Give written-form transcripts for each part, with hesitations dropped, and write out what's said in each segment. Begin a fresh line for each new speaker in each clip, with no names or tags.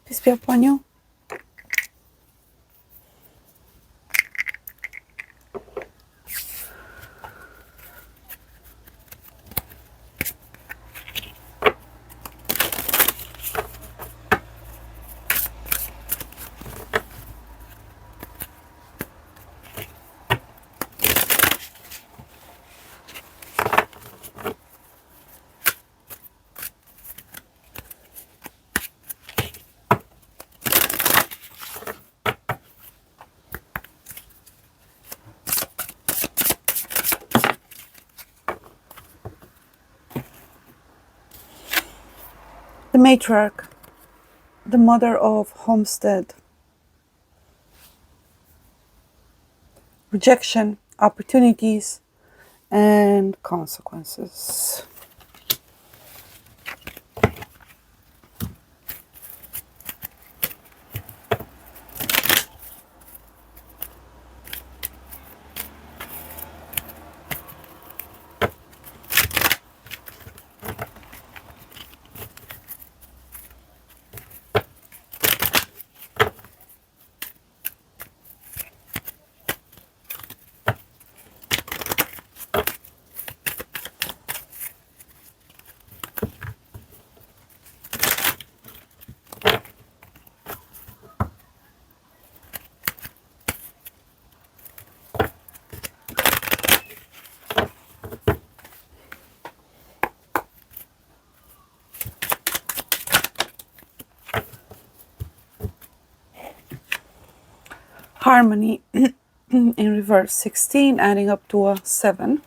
Peace be upon you. The Matriarch, the mother of homestead, rejection, opportunities, and consequences. Harmony in reverse, 16 adding up to a 7.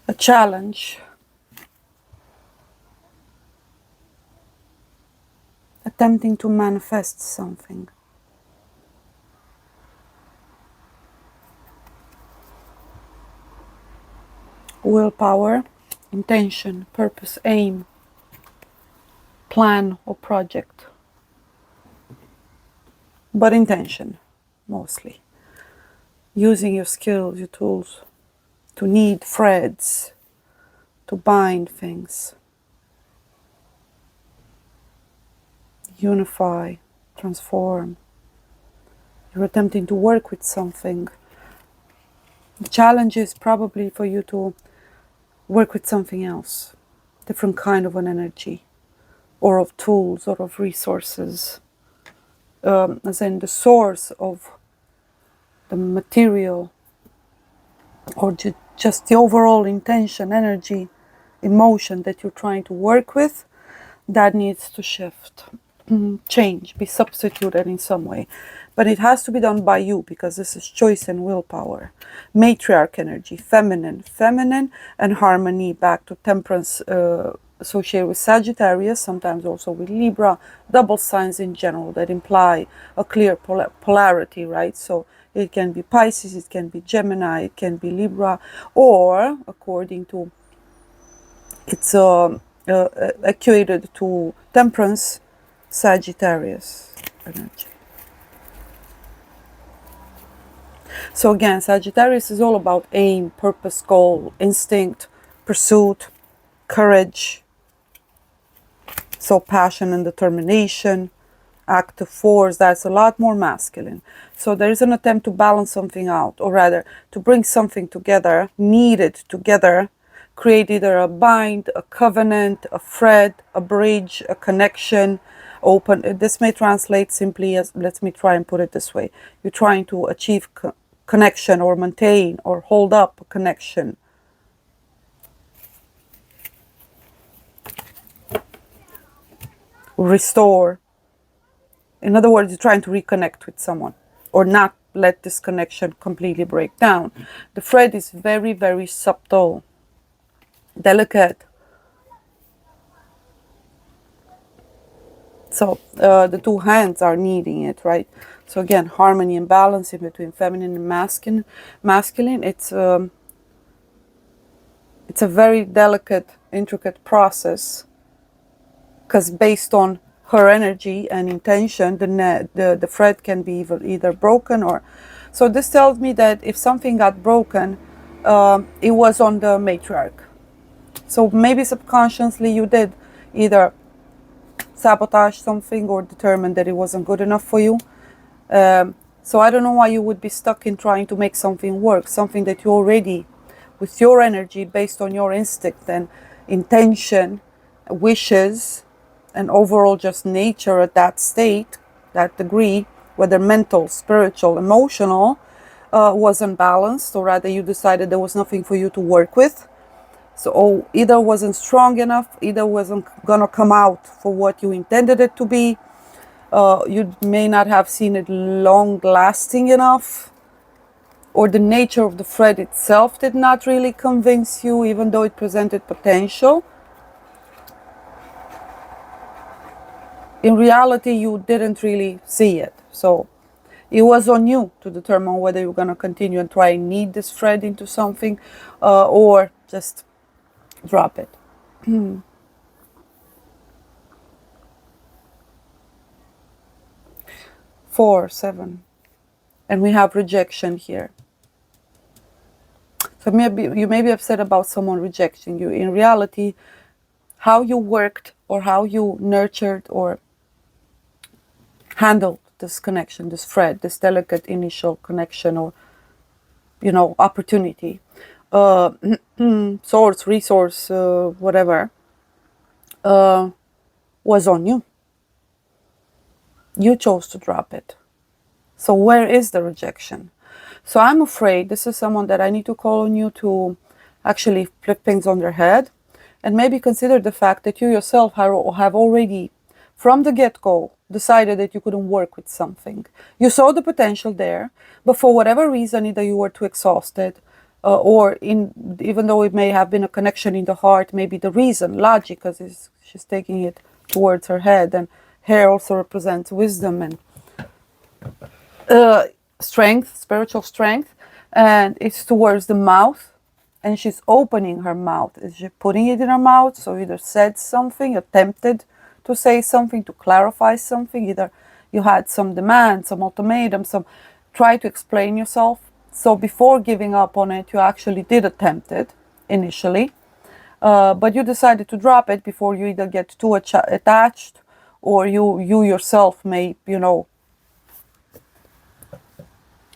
A challenge, attempting to manifest something. Willpower, intention, purpose, aim, plan or project. But intention, mostly. Using your skills, your tools, to knead threads, to bind things. Unify, transform. You're attempting to work with something. The challenge is probably for you to work with something else, different kind of an energy, or of tools, or of resources, as in the source of the material, or just the overall intention, energy, emotion that you're trying to work with, that needs to shift, change, be substituted in some way. But it has to be done by you, because this is choice and willpower. Matriarch energy, feminine and harmony, back to temperance, associated with Sagittarius, sometimes also with Libra, double signs in general that imply a clear polarity, right? So it can be Pisces, it can be Gemini, it can be Libra, or according to, it's equated to temperance, Sagittarius energy. So again, Sagittarius is all about aim, purpose, goal, instinct, pursuit, courage. So passion and determination, active force, that's a lot more masculine. So there is an attempt to balance something out, or rather to bring something together, needed together, create either a bind, a covenant, a thread, a bridge, a connection, open. This may translate simply as, let me try and put it this way. You're trying to achieve connection, or maintain, or hold up a connection. Restore. In other words, you're trying to reconnect with someone, or not let this connection completely break down. The thread is very, very subtle, delicate. So the two hands are needing it, right? So again, harmony and balance in between feminine and masculine. It's a very delicate, intricate process, because based on her energy and intention, the thread can be either broken or. So this tells me that if something got broken, it was on the matriarch. So maybe subconsciously you did either sabotage something or determine that it wasn't good enough for you. So I don't know why you would be stuck in trying to make something work, something that you already, with your energy, based on your instinct and intention, wishes, and overall just nature at that state, that degree, whether mental, spiritual, emotional, was unbalanced, or rather you decided there was nothing for you to work with. So either wasn't strong enough, either wasn't gonna come out for what you intended it to be. You may not have seen it long lasting enough, or the nature of the thread itself did not really convince you, even though it presented potential. In reality, you didn't really see it. So it was on you to determine whether you're going to continue and try and knead this thread into something, or just drop it. 4, 7. And we have rejection here. So maybe you may be upset about someone rejecting you. In reality, how you worked or how you nurtured or handled this connection, this thread, this delicate initial connection or, opportunity, source, resource, whatever, was on you. You chose to drop it. So where is the rejection? So I'm afraid this is someone that I need to call on you to actually flip things on their head and maybe consider the fact that you yourself have already, from the get-go, decided that you couldn't work with something. You saw the potential there, but for whatever reason, either you were too exhausted, or even though it may have been a connection in the heart, maybe the reason, logic, because she's taking it towards her head, and hair also represents wisdom and strength, spiritual strength, and it's towards the mouth, and she's opening her mouth. Is she putting it in her mouth? So either said something, attempted to say something, to clarify something, either you had some demand, some ultimatum, try to explain yourself. So before giving up on it, you actually did attempt it initially, but you decided to drop it before you either get too attached, or you yourself may,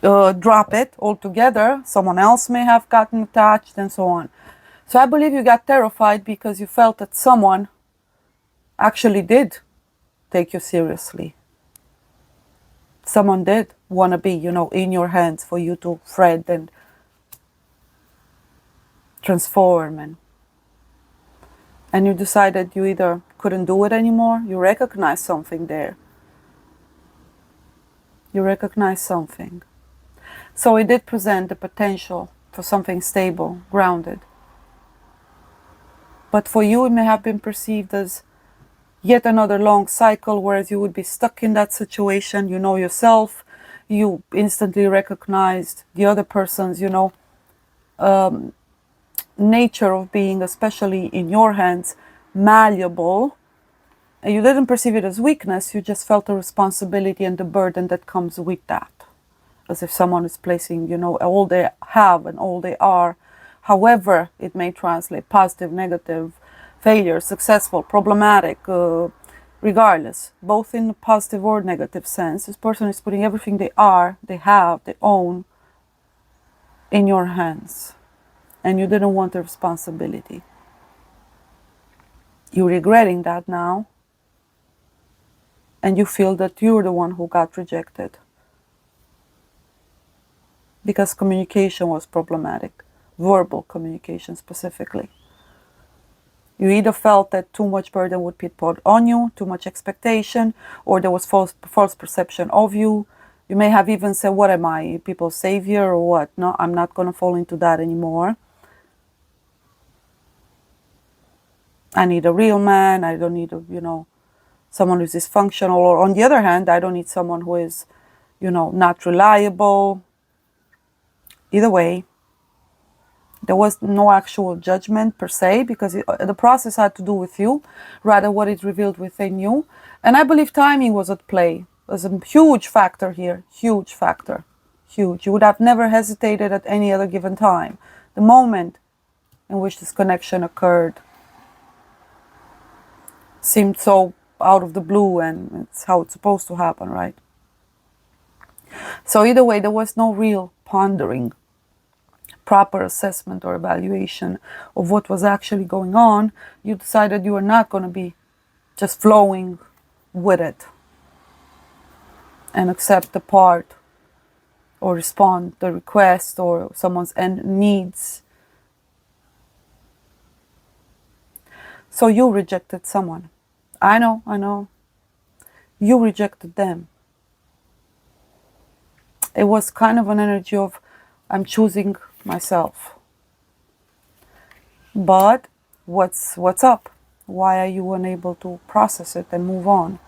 drop it altogether. Someone else may have gotten attached and so on. So I believe you got terrified because you felt that someone actually did take you seriously. Someone did want to be, in your hands for you to thread and transform. And you decided you either couldn't do it anymore, you recognize something there. You recognize something. So it did present the potential for something stable, grounded. But for you, it may have been perceived as yet another long cycle, whereas you would be stuck in that situation. You know yourself, you instantly recognized the other person's, nature of being, especially in your hands, malleable. And you didn't perceive it as weakness, you just felt the responsibility and the burden that comes with that. As if someone is placing, all they have and all they are, however it may translate, positive, negative, failure, successful, problematic, regardless, both in a positive or negative sense, this person is putting everything they are, they have, they own, in your hands. And you didn't want the responsibility. You're regretting that now. And you feel that you're the one who got rejected. Because communication was problematic. Verbal communication specifically. You either felt that too much burden would be put on you, too much expectation, or there was false perception of you, You may have even said, what am I, people's savior or what? No, I'm not going to fall into that anymore. I need a real man. I don't need, someone who's dysfunctional. Or on the other hand, I don't need someone who is, not reliable. Either way, there was no actual judgment per se, because the process had to do with you, rather what it revealed within you. And I believe timing was at play. Was a huge factor here. Huge factor. Huge. You would have never hesitated at any other given time. The moment in which this connection occurred seemed so out of the blue, and it's how it's supposed to happen, right? So either way, there was no real pondering, proper assessment or evaluation of what was actually going on. You decided you were not going to be just flowing with it and accept the part or respond the request or someone's needs. So you rejected someone. I know. You rejected them. It was kind of an energy of, I'm choosing myself. But what's up? Why are you unable to process it and move on?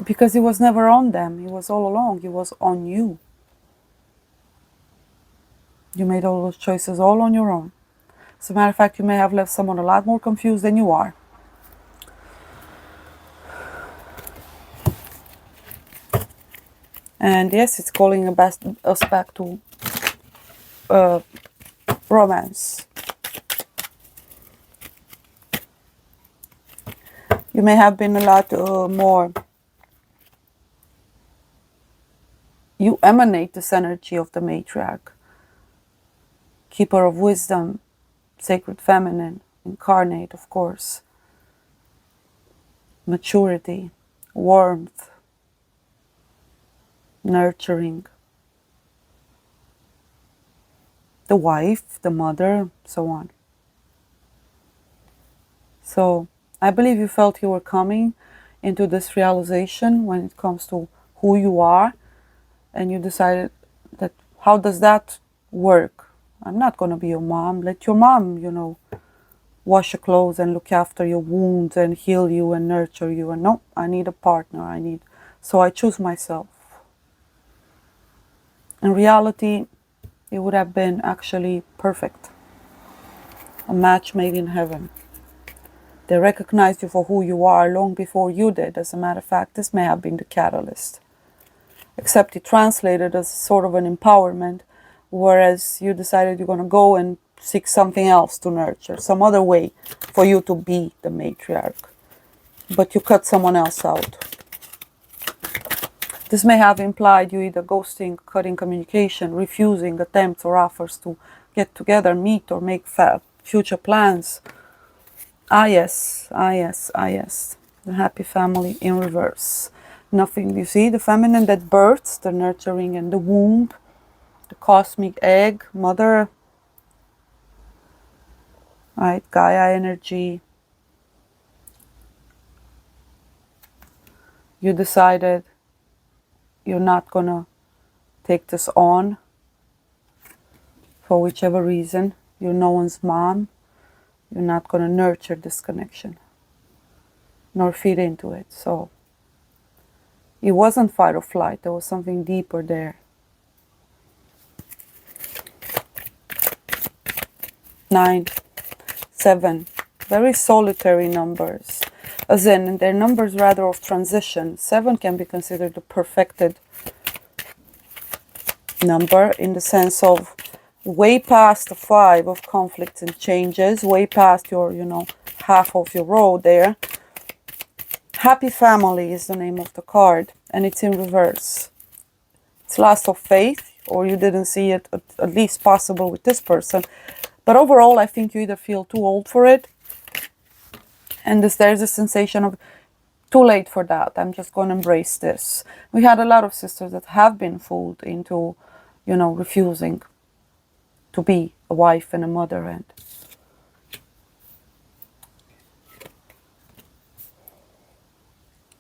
Because it was never on them. It was all along. It was on you. You made all those choices all on your own. As a matter of fact, you may have left someone a lot more confused than you are. And yes, it's calling us back to romance. You may have been a lot more. You emanate this energy of the matriarch, keeper of wisdom, sacred feminine, incarnate, of course, maturity, warmth, nurturing, the wife, the mother, so on. So I believe you felt you were coming into this realization when it comes to who you are, and you decided that, how does that work? I'm not going to be your mom. Let your mom, wash your clothes and look after your wounds and heal you and nurture you. And no, I need a partner. So I choose myself. In reality, it would have been actually perfect. A match made in heaven. They recognized you for who you are long before you did. As a matter of fact, this may have been the catalyst. Except it translated as sort of an empowerment, whereas you decided you're going to go and seek something else to nurture, some other way for you to be the matriarch. But you cut someone else out. This may have implied you either ghosting, cutting communication, refusing attempts or offers to get together, meet, or make future plans. Ah yes. The happy family in reverse. Nothing, you see, the feminine that births, the nurturing and the womb, the cosmic egg, mother, right, Gaia energy. You decided you're not gonna take this on for whichever reason. You're no one's mom. You're not gonna nurture this connection, nor feed into it. So it wasn't fight or flight. There was something deeper there. 9, 7, very solitary numbers. As in, they're numbers rather of transition. 7 can be considered a perfected number in the sense of way past the 5 of conflicts and changes, way past your, half of your road there. Happy family is the name of the card, and it's in reverse. It's loss of faith, or you didn't see it at least possible with this person. But overall, I think you either feel too old for it, and there's a sensation of too late for that. I'm just going to embrace this. We had a lot of sisters that have been fooled into, refusing to be a wife and a mother. And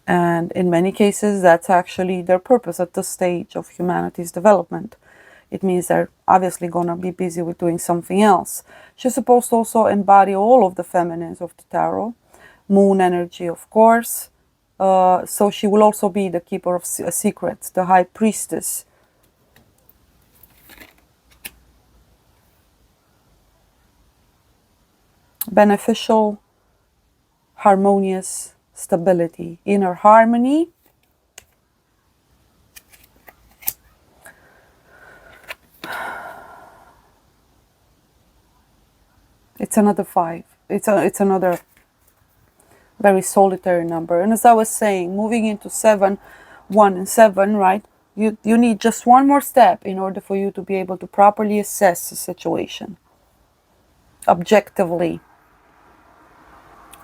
And in many cases, that's actually their purpose at this stage of humanity's development. It means they're obviously going to be busy with doing something else. She's supposed to also embody all of the feminines of the tarot. Moon energy, of course. So she will also be the keeper of secrets, the high priestess. Beneficial, harmonious stability, inner harmony. It's another 5. It's another very solitary number. And as I was saying, moving into 7, 1 and 7, right? You need just one more step in order for you to be able to properly assess the situation. Objectively.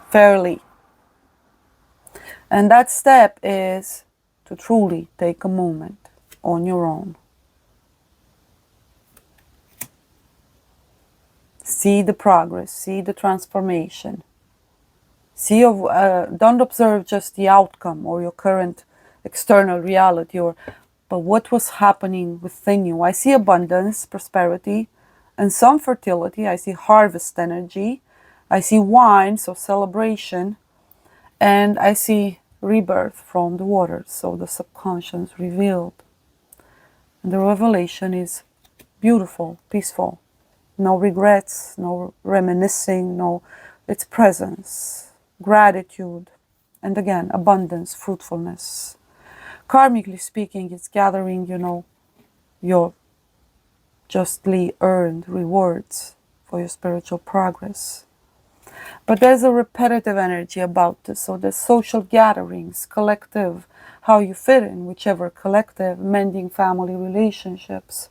Fairly. And that step is to truly take a moment on your own. See the progress, see the transformation. Don't observe just the outcome or your current external reality, but what was happening within you. I see abundance, prosperity, and some fertility. I see harvest energy. I see wine, so celebration. And I see rebirth from the waters, so the subconscious revealed. And the revelation is beautiful, peaceful. No regrets, no reminiscing, it's presence, gratitude, and again, abundance, fruitfulness. Karmically speaking, it's gathering, your justly earned rewards for your spiritual progress. But there's a repetitive energy about this. So there's social gatherings, collective, how you fit in whichever collective, mending family relationships.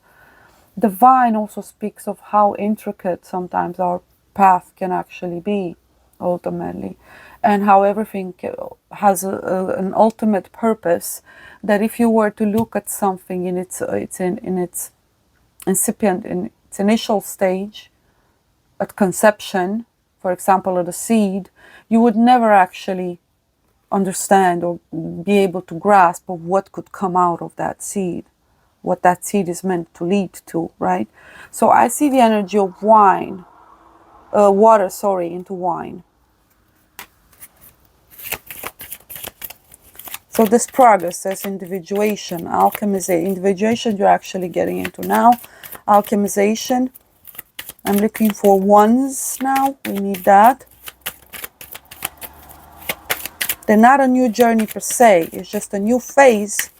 Divine also speaks of how intricate sometimes our path can actually be, ultimately, and how everything has an ultimate purpose. That if you were to look at something in its incipient, in its initial stage, at conception, for example, at a seed, you would never actually understand or be able to grasp of what could come out of that seed, what that seed is meant to lead to, right? So I see the energy of water into wine. So this progress, there's individuation, alchemization. Individuation you're actually getting into now. Alchemization. I'm looking for ones now. We need that. They're not a new journey per se. It's just a new phase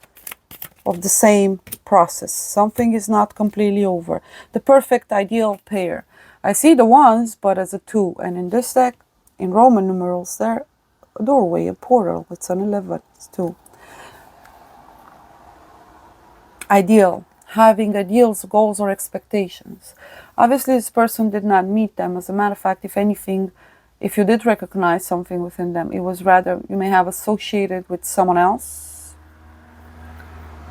of the same process. Something is not completely over. The perfect ideal pair. I see the ones, but as a 2. And in this deck, in Roman numerals, they're a doorway, a portal. It's an 11. It's 2. Ideal. Having ideals, goals, or expectations. Obviously, this person did not meet them. As a matter of fact, if anything, if you did recognize something within them, it was rather you may have associated with someone else.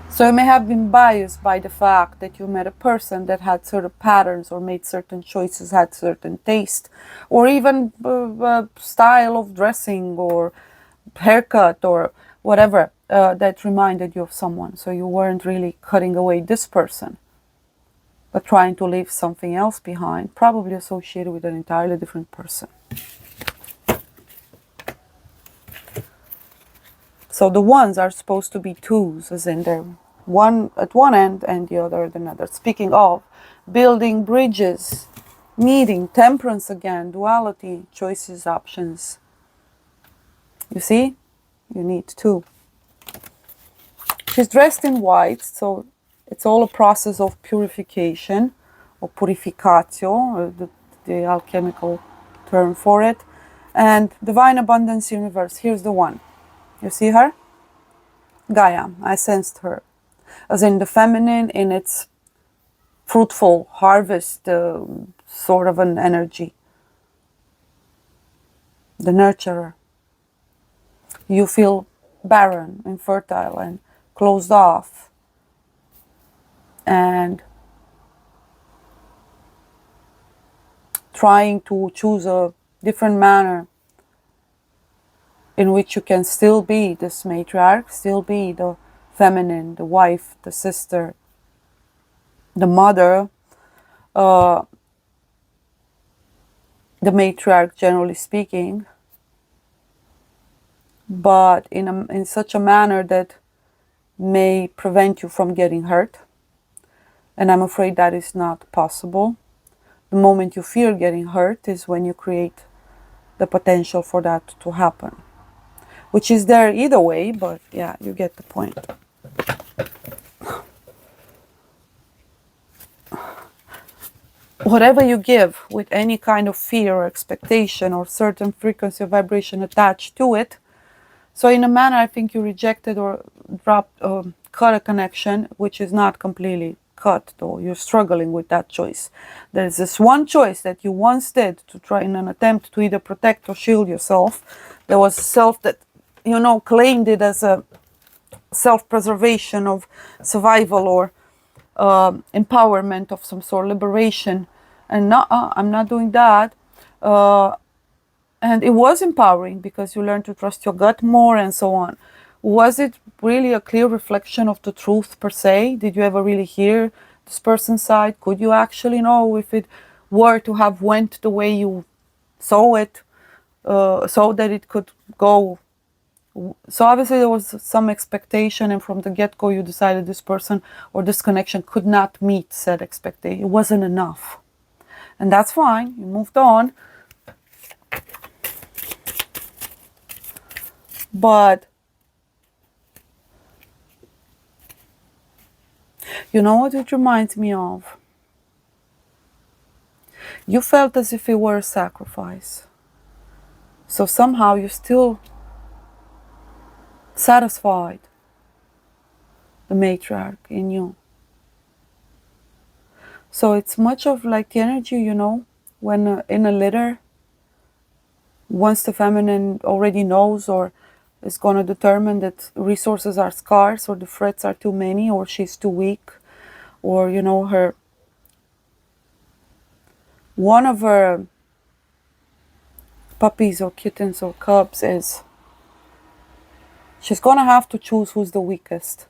So you may have been biased by the fact that you met a person that had certain patterns or made certain choices, had certain taste, or even style of dressing or haircut or whatever that reminded you of someone. So you weren't really cutting away this person, but trying to leave something else behind, probably associated with an entirely different person. So the ones are supposed to be 2s, as in they're one at one end and the other at another. Speaking of building bridges, meeting, temperance again, duality, choices, options. You see? You need 2. She's dressed in white, so it's all a process of purification, or purificatio, the alchemical term for it. And divine abundance universe, here's the one. You see her? Gaia, I sensed her. As in the feminine, in its fruitful harvest sort of an energy. The nurturer. You feel barren, infertile, and closed off. And trying to choose a different manner in which you can still be this matriarch, still be the feminine, the wife, the sister, the mother, the matriarch generally speaking, but in such a manner that may prevent you from getting hurt. And I'm afraid that is not possible. The moment you fear getting hurt is when you create the potential for that to happen, which is there either way, but yeah, you get the point. Whatever you give with any kind of fear or expectation or certain frequency or vibration attached to it, so in a manner I think you rejected or dropped, cut a connection which is not completely cut, though you're struggling with that choice. There's this one choice that you once did to try in an attempt to either protect or shield yourself. There was a self that, you know, claimed it as a self-preservation of survival or empowerment of some sort, liberation, and not, I'm not doing that. And it was empowering because you learn to trust your gut more and so on. Was it really a clear reflection of the truth per se? Did you ever really hear this person's side? Could you actually know if it were to have went the way you saw it, so that it could go? So obviously there was some expectation, and from the get-go you decided this person or this connection could not meet said expectation. It wasn't enough. And that's fine. You moved on. But you know what it reminds me of? You felt as if it were a sacrifice. So somehow you still satisfied the matriarch in you. So it's much of like the energy, you know, when in a litter, once the feminine already knows or is going to determine that resources are scarce or the threats are too many or she's too weak, or, you know, one of her puppies or kittens or cubs is, she's going to have to choose who's the weakest.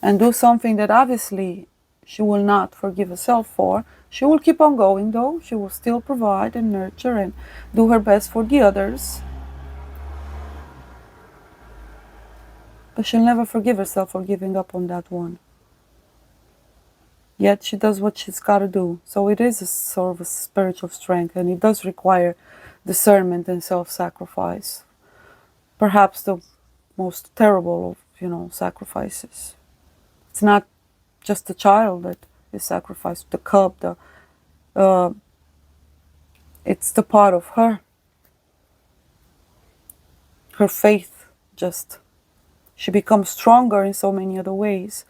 And do something that obviously she will not forgive herself for. She will keep on going though. She will still provide and nurture and do her best for the others. But she'll never forgive herself for giving up on that one. Yet she does what she's got to do. So it is a sort of a spiritual strength, and it does require discernment and self-sacrifice. Perhaps the most terrible of, you know, sacrifices. It's not just the child that is sacrificed, the cub, it's the part of her. Her faith just, she becomes stronger in so many other ways,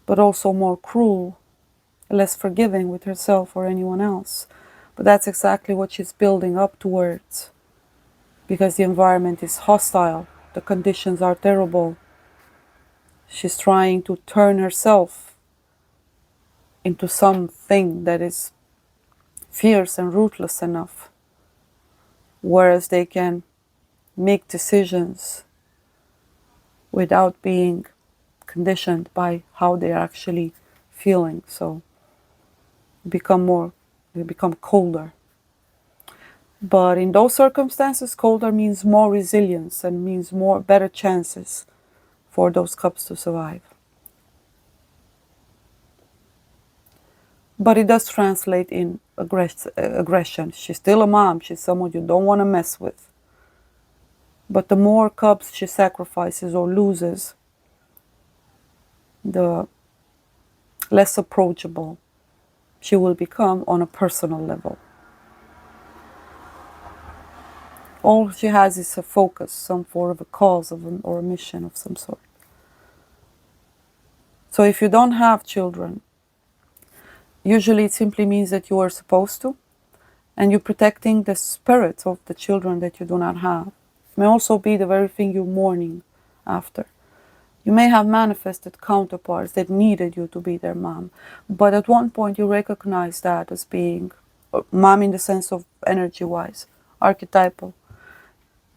but also more cruel, less forgiving with herself or anyone else. But that's exactly what she's building up towards, because the environment is hostile, the conditions are terrible. She's trying to turn herself into something that is fierce and ruthless enough, whereas they can make decisions without being conditioned by how they're actually feeling. So they become colder. But in those circumstances, colder means more resilience and means better chances for those cubs to survive. But it does translate in aggression. She's still a mom. She's someone you don't want to mess with. But the more cubs she sacrifices or loses, the less approachable she will become on a personal level. All she has is a focus, some form of a cause or a mission of some sort. So if you don't have children, usually it simply means that you are supposed to, and you're protecting the spirits of the children that you do not have. It may also be the very thing you're mourning after. You may have manifested counterparts that needed you to be their mom, but at one point you recognize that as being mom in the sense of energy-wise, archetypal.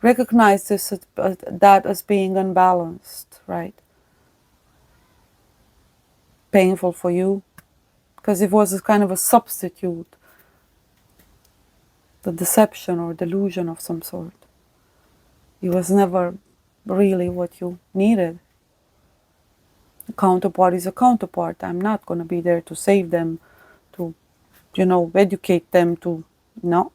Recognize this that as being unbalanced, right? Painful for you, because it was a kind of a substitute, the deception or delusion of some sort. It was never really what you needed. A counterpart is a counterpart. I'm not going to be there to save them, to, educate them to, no.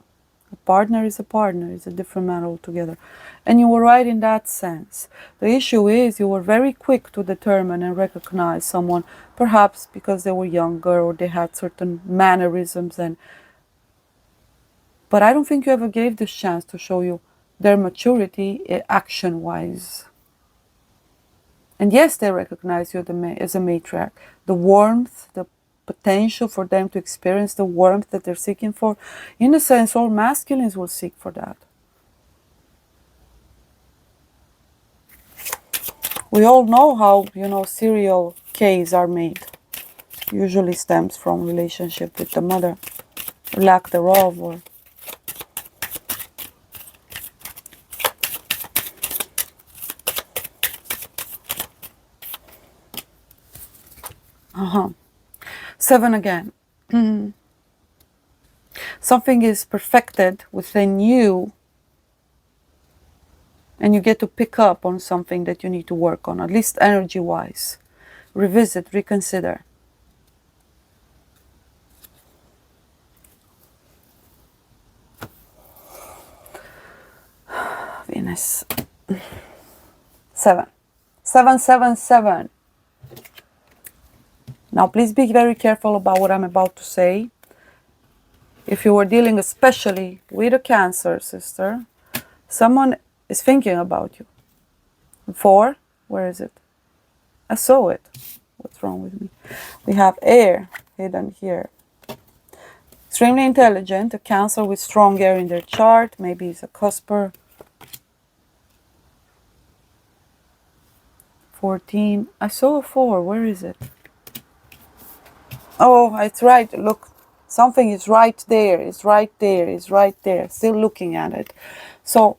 A partner is a partner. It's a different matter altogether. And you were right in that sense. The issue is you were very quick to determine and recognize someone, perhaps because they were younger or they had certain mannerisms. But I don't think you ever gave this chance to show you their maturity action-wise. And yes, they recognize you as a matriarch. The warmth, the potential for them to experience the warmth that they're seeking for. In a sense, all masculines will seek for that. We all know how, serial Ks are made. Usually stems from relationship with the mother, or lack thereof, or Seven again. Something is perfected within you, and you get to pick up on something that you need to work on, at least energy-wise. Revisit, reconsider. Venus. 7. 7, 7, 7. Now, please be very careful about what I'm about to say. If you were dealing especially with a Cancer, sister, someone is thinking about you. 4, where is it? I saw it. What's wrong with me? We have air hidden here. Extremely intelligent, a Cancer with strong air in their chart. Maybe it's a cusper. 14. I saw a 4. Where is it? Oh, it's right. Look, something is right there. It's right there. It's right there. Still looking at it. So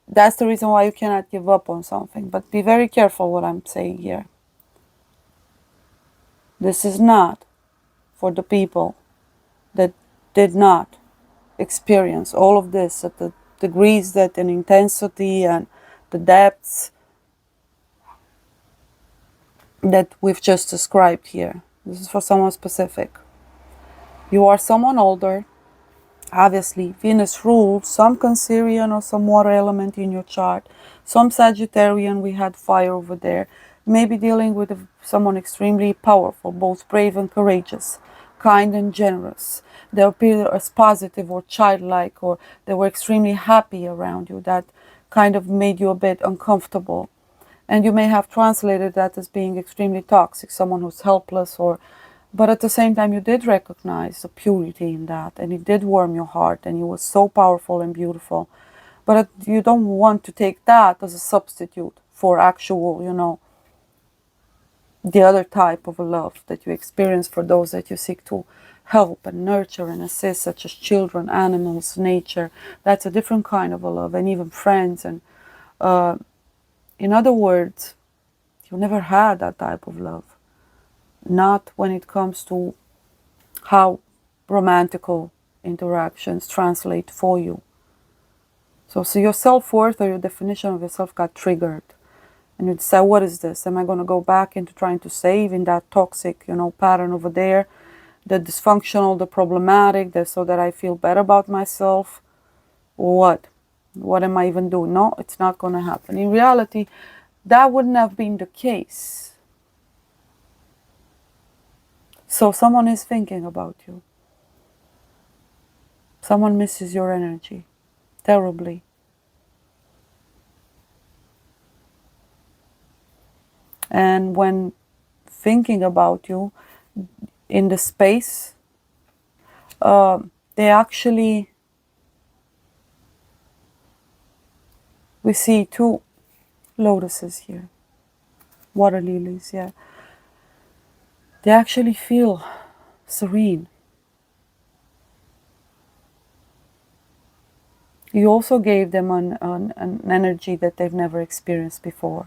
that's the reason why you cannot give up on something. But be very careful what I'm saying here. This is not for the people that did not experience all of this at the degrees that and intensity and the depths that we've just described here. This is for someone specific. You are someone older. Obviously, Venus rules some Cancerian or some water element in your chart. Some Sagittarian, we had fire over there. Maybe dealing with someone extremely powerful, both brave and courageous, kind and generous. They appear as positive or childlike, or they were extremely happy around you. That kind of made you a bit uncomfortable. And you may have translated that as being extremely toxic, someone who's helpless, but at the same time you did recognize the purity in that, and it did warm your heart, and you were so powerful and beautiful. But you don't want to take that as a substitute for actual, the other type of a love that you experience for those that you seek to help and nurture and assist, such as children, animals, nature. That's a different kind of a love, and even friends. And in other words, you never had that type of love. Not when it comes to how romantical interactions translate for you. So your self-worth or your definition of yourself got triggered. And you decide, what is this? Am I going to go back into trying to save in that toxic, pattern over there? The dysfunctional, the problematic, so that I feel better about myself? Or what? What am I even doing? No, it's not going to happen. In reality, that wouldn't have been the case. So someone is thinking about you. Someone misses your energy terribly. And when thinking about you in the space, they actually, we see 2 lotuses here, water lilies, yeah. They actually feel serene. You also gave them an energy that they've never experienced before.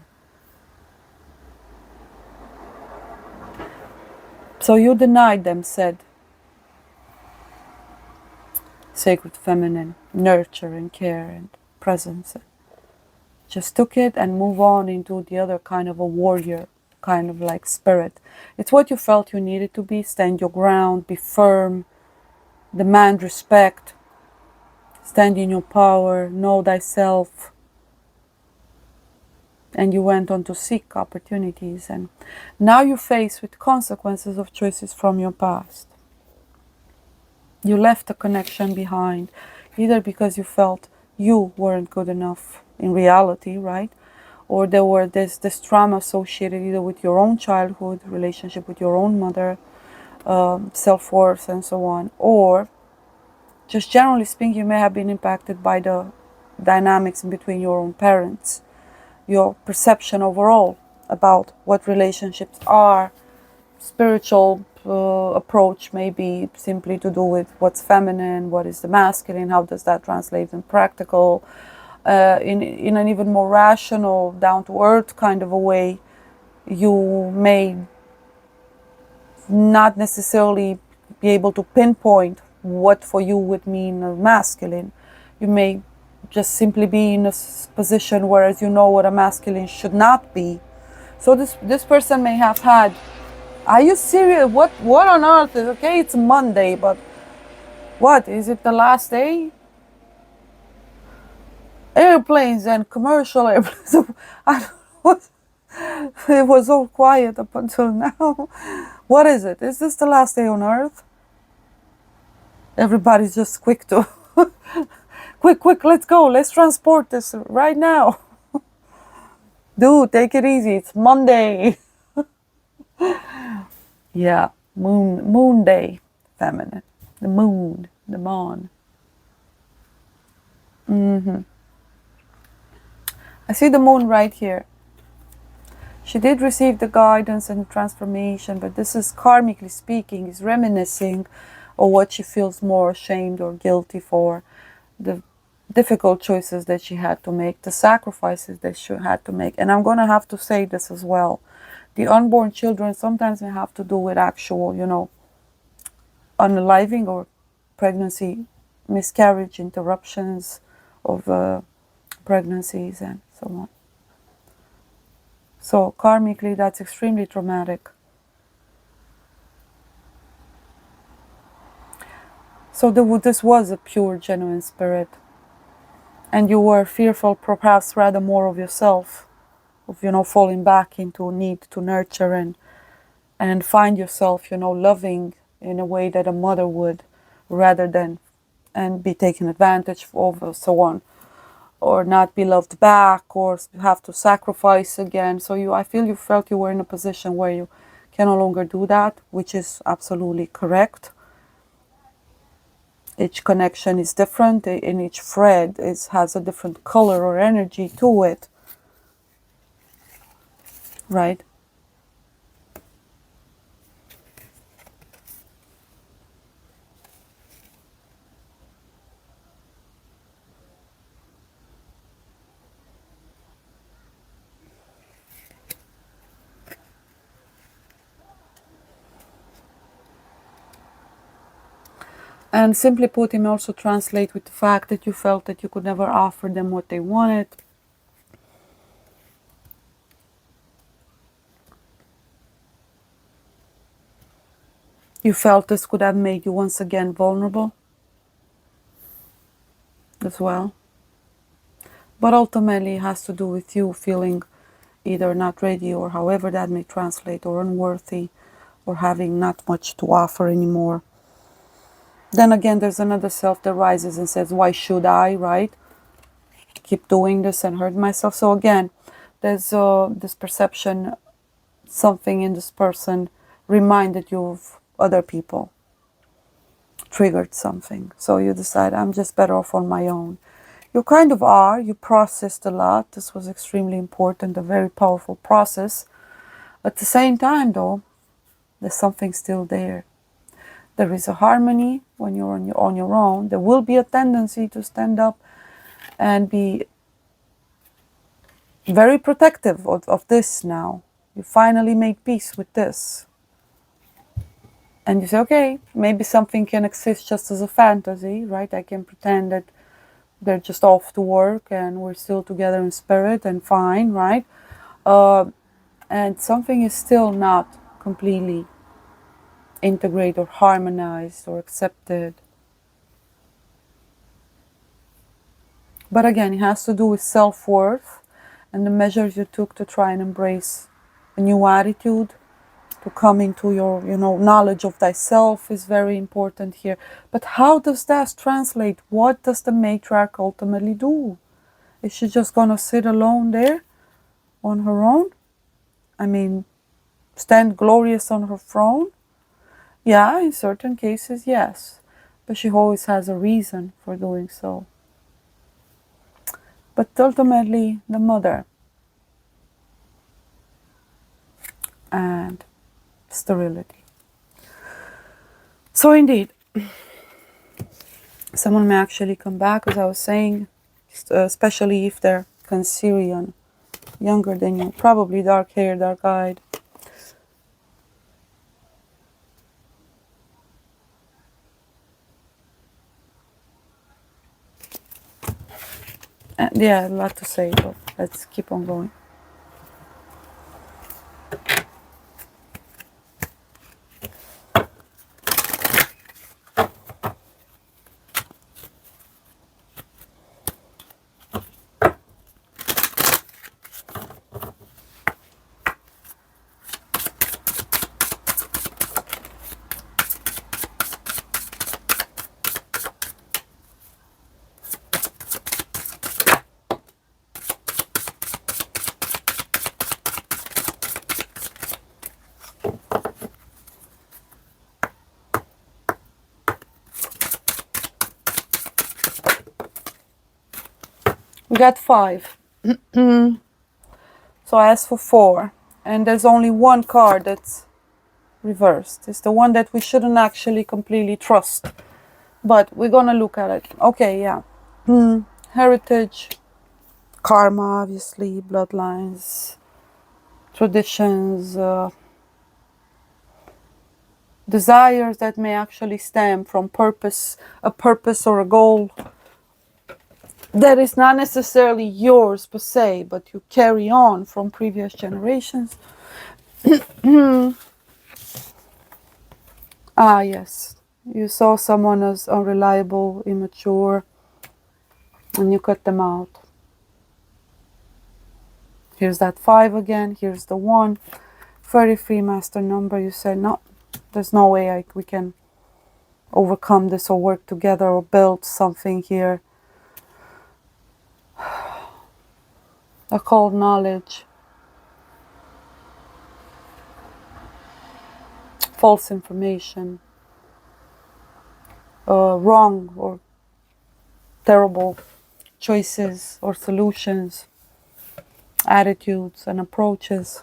So you denied them, said sacred feminine, nurture and care and presence. Just took it and move on into the other kind of a warrior, kind of like spirit. It's what you felt you needed to be. Stand your ground, be firm, demand respect, stand in your power, know thyself. And you went on to seek opportunities, and now you're faced with consequences of choices from your past. You left a connection behind, either because you felt you weren't good enough in reality, right? Or there were this trauma associated either with your own childhood, relationship with your own mother, self-worth and so on. Or just generally speaking, you may have been impacted by the dynamics in between your own parents, your perception overall about what relationships are. Spiritual approach may be simply to do with what's feminine, what is the masculine, how does that translate in practical, in an even more rational, down-to-earth kind of a way. You may not necessarily be able to pinpoint what for you would mean masculine. You may just simply be in a position whereas you know what a masculine should not be. So this person may have had, are you serious? What on earth is, okay, it's Monday, but what, is it the last day? Airplanes and commercial airplanes. I don't know. It was all quiet up until now. What is it? Is this the last day on earth? Everybody's just quick to, quick, let's go. Let's transport this right now. Dude, take it easy. It's Monday. Yeah, moon day, feminine. The moon, the mon. I see the moon right here. She did receive the guidance and transformation, but this is karmically speaking, is reminiscing of what she feels more ashamed or guilty for, the difficult choices that she had to make, the sacrifices that she had to make. And I'm going to have to say this as well. The unborn children sometimes may have to do with actual, unaliving or pregnancy, miscarriage, interruptions of pregnancies and so on. So karmically, that's extremely traumatic. So this was a pure, genuine spirit. And you were fearful, perhaps rather more of yourself, of falling back into a need to nurture and find yourself, loving in a way that a mother would, rather than and be taken advantage of, or so on, or not be loved back, or have to sacrifice again. So I feel you felt you were in a position where you can no longer do that, which is absolutely correct. Each connection is different, and each thread has a different color or energy to it, right? And simply put, him also translate with the fact that you felt that you could never offer them what they wanted. You felt this could have made you once again vulnerable as well. But ultimately it has to do with you feeling either not ready, or however that may translate, or unworthy, or having not much to offer anymore. Then again, there's another self that rises and says, why should I, right? Keep doing this and hurt myself. So again, there's this perception, something in this person reminded you of other people, triggered something. So you decide, I'm just better off on my own. You kind of are. You processed a lot. This was extremely important, a very powerful process. At the same time, though, there's something still there. There is a harmony when you're on your own. There will be a tendency to stand up and be very protective of this now. You finally made peace with this. And you say, okay, maybe something can exist just as a fantasy, right? I can pretend that they're just off to work and we're still together in spirit and fine, right? And something is still not completely integrated or harmonized or accepted. But again, it has to do with self-worth and the measures you took to try and embrace a new attitude, to come into your, knowledge of thyself is very important here. But how does that translate? What does the matriarch ultimately do? Is she just gonna sit alone there on her own? I mean, stand glorious on her throne? Yeah, in certain cases, yes. But she always has a reason for doing so. But ultimately, the mother and sterility. So indeed, someone may actually come back, as I was saying, especially if they're Cancerian, younger than you, probably dark hair, dark eyed. And yeah, a lot to say, but let's keep on going. We got 5. So I asked for 4. And there's only one card that's reversed. It's the one that we shouldn't actually completely trust. But we're gonna look at it. Okay, yeah. Heritage, karma, obviously, bloodlines, traditions, desires that may actually stem from a purpose or a goal that is not necessarily yours per se, but you carry on from previous generations. Ah, yes. You saw someone as unreliable, immature, and you cut them out. Here's that 5 again. Here's the 1. 33 master number. You say, no, there's no way we can overcome this or work together or build something here. Occult knowledge, false information, wrong or terrible choices or solutions, attitudes and approaches.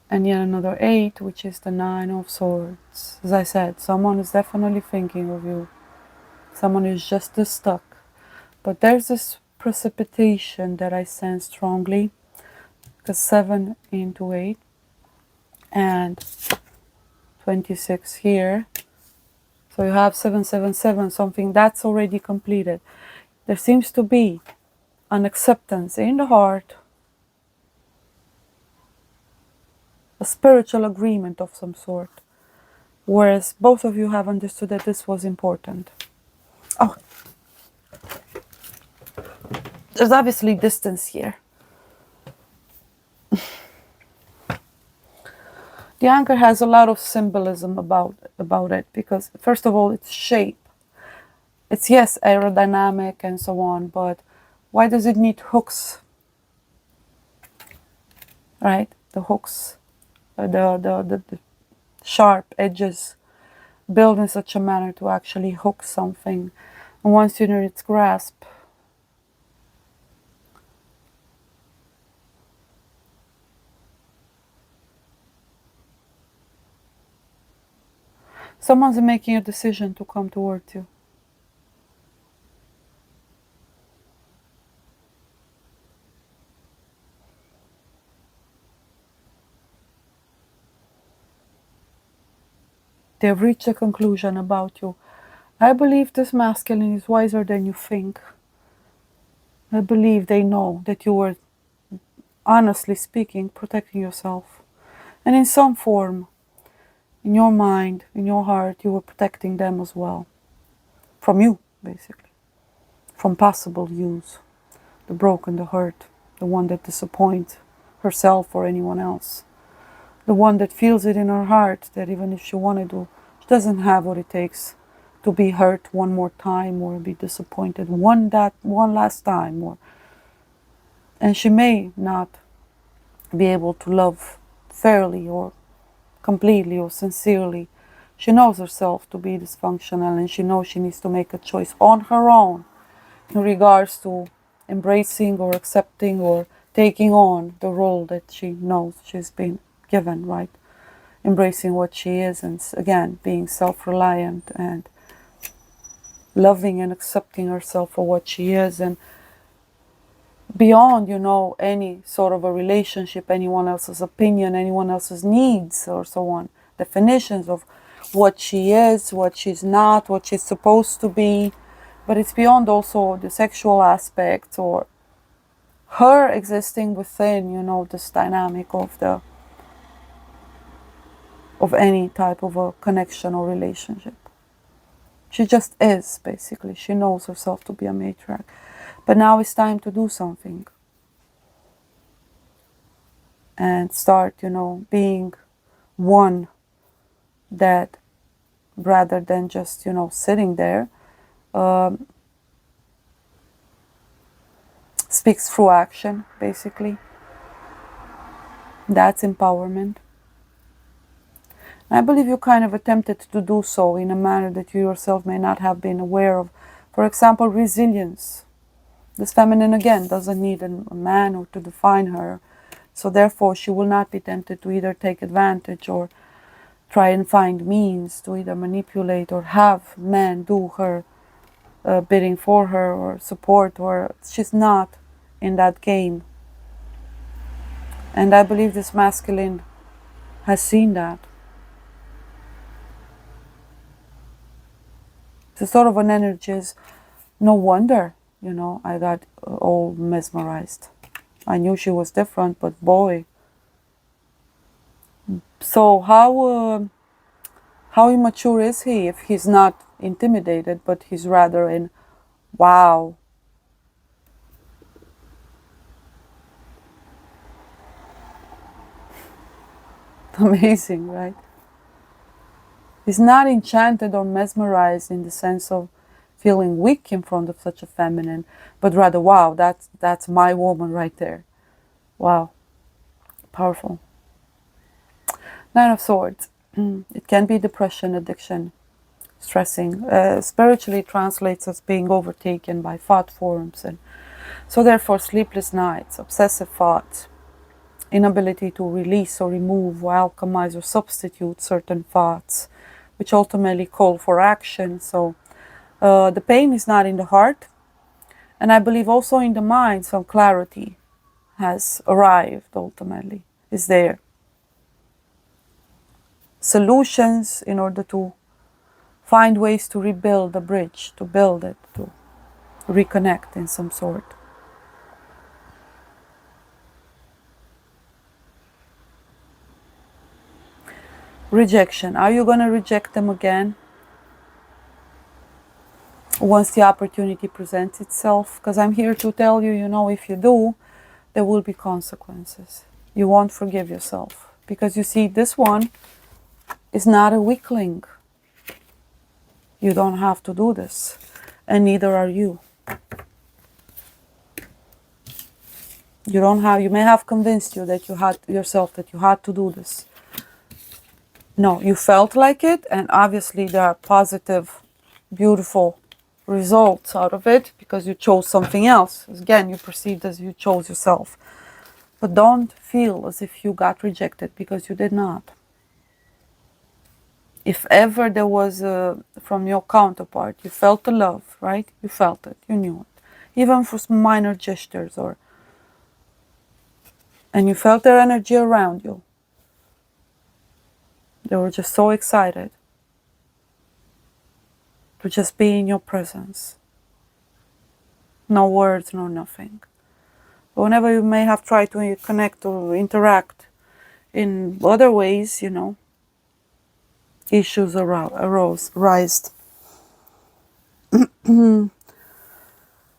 And yet another 8, which is the 9 of Swords. As I said, someone is definitely thinking of you. Someone is just as stuck. But there's this precipitation that I sense strongly. Because 7 into 8 and 26 here. So you have 777, something that's already completed. There seems to be an acceptance in the heart, a spiritual agreement of some sort, whereas both of you have understood that this was important. Oh, there's obviously distance here. The anchor has a lot of symbolism about it, because first of all, its shape. It's, yes, aerodynamic and so on, but why does it need hooks? Right? The hooks, the sharp edges built in such a manner to actually hook something. And once you're in its grasp, someone's making a decision to come towards you. They've reached a conclusion about you. I believe this masculine is wiser than you think. I believe they know that you were, honestly speaking, protecting yourself. And in some form, in your mind, in your heart, you were protecting them as well. From you, basically. From possible use. The broken, the hurt, the one that disappoints herself or anyone else. The one that feels it in her heart that even if she wanted to, she doesn't have what it takes to be hurt one more time or be disappointed one last time, and she may not be able to love fairly or completely or sincerely. She knows herself to be dysfunctional, and she knows she needs to make a choice on her own in regards to embracing or accepting or taking on the role that she knows she's been given, right? Embracing what she is, and again, being self-reliant and loving and accepting herself for what she is, and beyond, any sort of a relationship, anyone else's opinion, anyone else's needs, or so on. Definitions of what she is, what she's not, what she's supposed to be. But it's beyond also the sexual aspect or her existing within, this dynamic of any type of a connection or relationship. She just is, basically. She knows herself to be a matriarch. But now it's time to do something. And start, being one that, rather than just, sitting there, speaks through action, basically. That's empowerment. I believe you kind of attempted to do so in a manner that you yourself may not have been aware of. For example, resilience. This feminine, again, doesn't need a man or to define her. So therefore, she will not be tempted to either take advantage or try and find means to either manipulate or have men do her bidding for her or support her. She's not in that game. And I believe this masculine has seen that. It's sort of an energy is, no wonder, I got all mesmerized. I knew she was different, but boy. So how immature is he if he's not intimidated, but he's rather in, wow. Amazing, right? He's not enchanted or mesmerized in the sense of feeling weak in front of such a feminine, but rather, wow, that's my woman right there. Wow. Powerful. Nine of Swords. It can be depression, addiction, stressing. Spiritually translates as being overtaken by thought forms, and so therefore sleepless nights, obsessive thoughts, inability to release or remove or alchemize or substitute certain thoughts, which ultimately call for action. So the pain is not in the heart, and I believe also in the mind some clarity has arrived, ultimately, is there. Solutions in order to find ways to rebuild the bridge, to build it, to reconnect in some sort. Rejection. Are you going to reject them again once the opportunity presents itself? Because I'm here to tell you, if you do, there will be consequences. You won't forgive yourself. Because you see, this one is not a weakling. You don't have to do this. And neither are you. You may have convinced you that you had to do this. No, you felt like it, and obviously there are positive, beautiful results out of it because you chose something else. Again, you perceived as you chose yourself. But don't feel as if you got rejected, because you did not. If ever there was from your counterpart, you felt the love, right? You felt it, you knew it. Even for some minor gestures, and you felt their energy around you. They were just so excited. to just be in your presence. No words, no nothing. But whenever you may have tried to connect or interact in other ways, issues arised.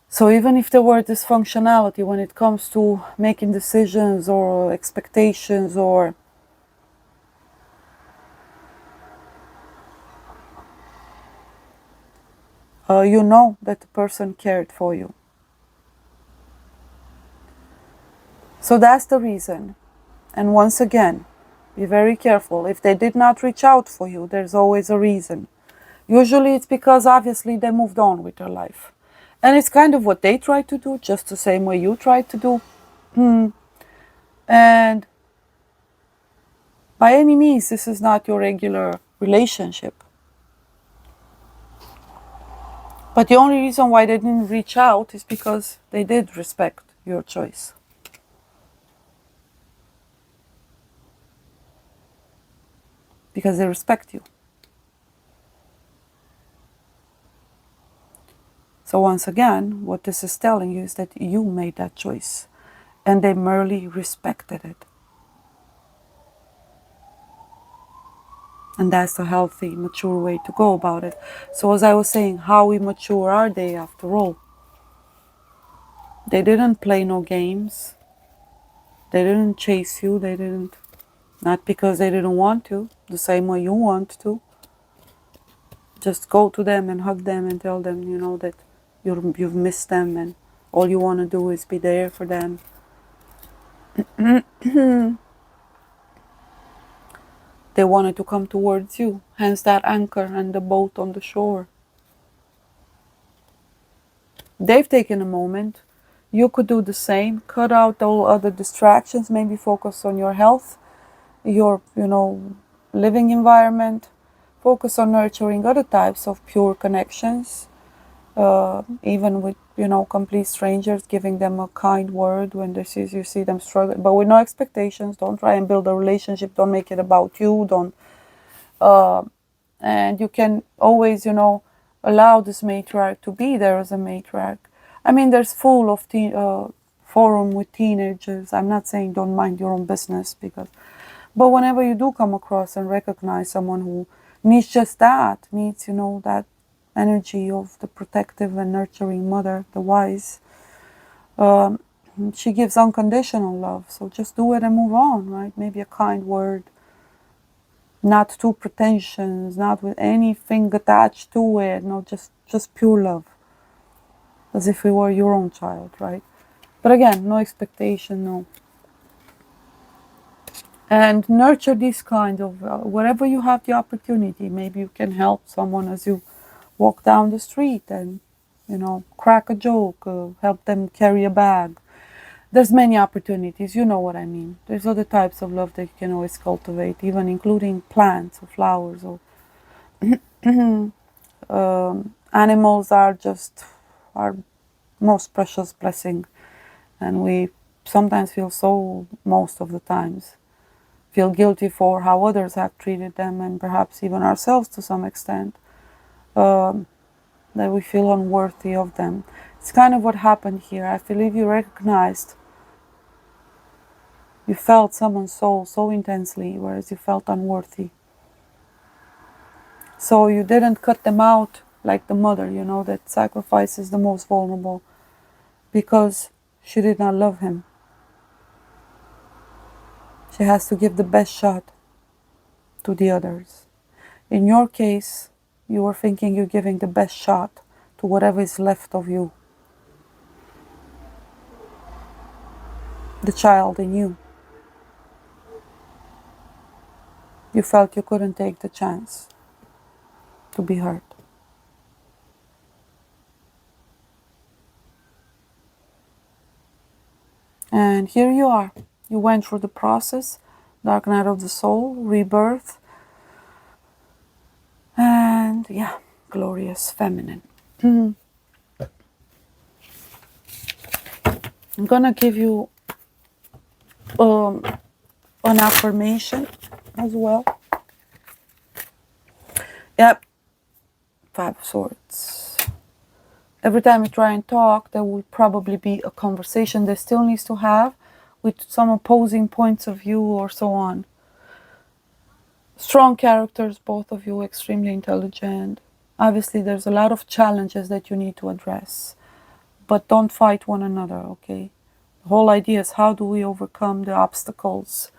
So even if there were dysfunctionality when it comes to making decisions or expectations or you know that the person cared for you. So that's the reason. And once again, be very careful. If they did not reach out for you, there's always a reason. Usually it's because obviously they moved on with their life. And it's kind of what they tried to do, just the same way you tried to do. And by any means, this is not your regular relationship. But the only reason why they didn't reach out is because they did respect your choice. Because they respect you. So once again, what this is telling you is that you made that choice and they merely respected it. And that's a healthy, mature way to go about it. So as I was saying, how immature are they after all? They didn't play no games. They didn't chase you. They didn't, not because they didn't want to, the same way you want to. Just go to them and hug them and tell them, that you've missed them and all you want to do is be there for them. They wanted to come towards you, hence that anchor and the boat on the shore. They've taken a moment. You could do the same. Cut out all other distractions. Maybe focus on your health, your, living environment. Focus on nurturing other types of pure connections. Even with, complete strangers, giving them a kind word when you see them struggling. But with no expectations. Don't try and build a relationship. Don't make it about you. Don't. And you can always, allow this matriarch to be there as a matriarch. I mean, there's full of forum with teenagers. I'm not saying don't mind your own business, but whenever you do come across and recognize someone who needs just that, needs, that energy of the protective and nurturing mother, the wise, she gives unconditional love. So just do it and move on, right? Maybe a kind word. Not too pretentious, not with anything attached to it. No, just pure love. As if it were your own child, right? But again, no expectation, no. And nurture this kind of, wherever you have the opportunity. Maybe you can help someone as you walk down the street and, crack a joke, help them carry a bag. There's many opportunities, you know what I mean. There's other types of love that you can always cultivate, even including plants or flowers or animals are just our most precious blessing. And we sometimes most of the times, feel guilty for how others have treated them and perhaps even ourselves to some extent, that we feel unworthy of them. It's kind of what happened here. I believe you recognized. You felt someone's soul so intensely, whereas you felt unworthy. So you didn't cut them out like the mother, that sacrifices the most vulnerable, because she did not love him. She has to give the best shot to the others. In your case, you were thinking you're giving the best shot to whatever is left of you. The child in you. You felt you couldn't take the chance to be hurt. And here you are. You went through the process, dark night of the soul, rebirth, and glorious feminine. I'm gonna give you an affirmation as well. Yep. Five of Swords. Every time you try and talk, there will probably be a conversation that still needs to have with some opposing points of view or so on. Strong characters, both of you, extremely intelligent. Obviously, there's a lot of challenges that you need to address. But don't fight one another, okay? The whole idea is, how do we overcome the obstacles?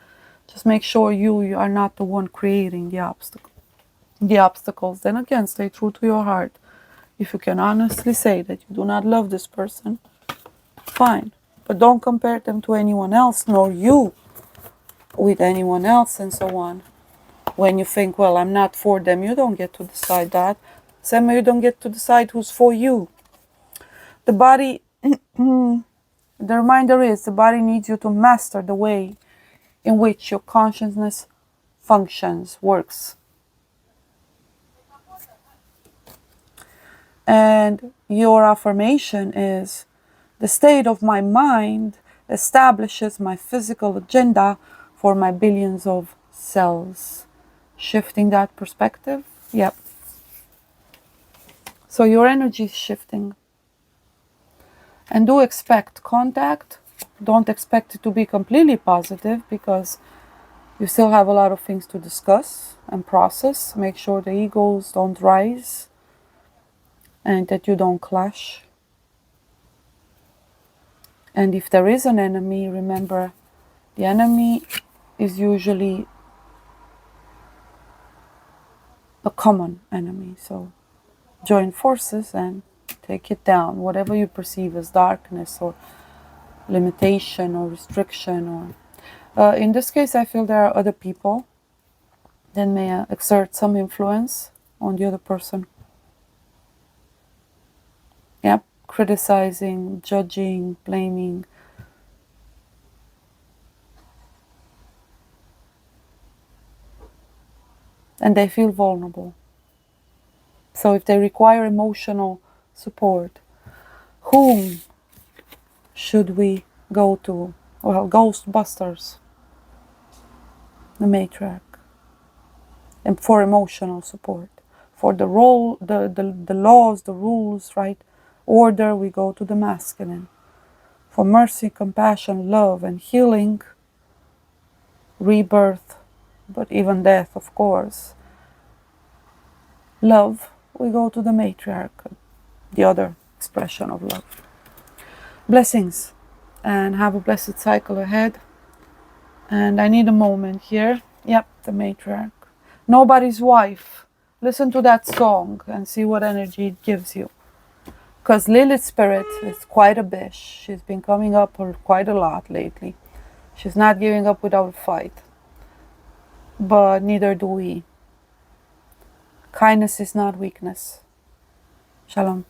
Just make sure you are not the one creating the obstacles. Then again, stay true to your heart. If you can honestly say that you do not love this person, fine. But don't compare them to anyone else, nor you with anyone else and so on. When you think, well, I'm not for them, you don't get to decide that. Same way you don't get to decide who's for you. The body, the reminder is, the body needs you to master the way in which your consciousness functions, works. And your affirmation is, the state of my mind establishes my physical agenda for my billions of cells. Shifting that perspective, yep. So your energy is shifting. And do expect contact. Don't expect it to be completely positive, because you still have a lot of things to discuss and process. Make sure the egos don't rise and that you don't clash. And if there is an enemy, remember, the enemy is usually a common enemy. So join forces and take it down, whatever you perceive as darkness or limitation or restriction. Or in this case, I feel there are other people that may exert some influence on the other person. Yep, criticizing, judging, blaming. And they feel vulnerable. So if they require emotional support, whom should we go to? Well, Ghostbusters, the Matriarch, and for emotional support. For the role, the laws, the rules, right? Order, we go to the masculine. For mercy, compassion, love, and healing, rebirth, but even death, of course. Love, we go to the Matriarch, the other expression of love. Blessings, and have a blessed cycle ahead. And I need a moment here. Yep, the Matriarch. Nobody's wife. Listen to that song and see what energy it gives you. Because Lilith's spirit is quite a bish. She's been coming up quite a lot lately. She's not giving up without a fight. But neither do we. Kindness is not weakness. Shalom.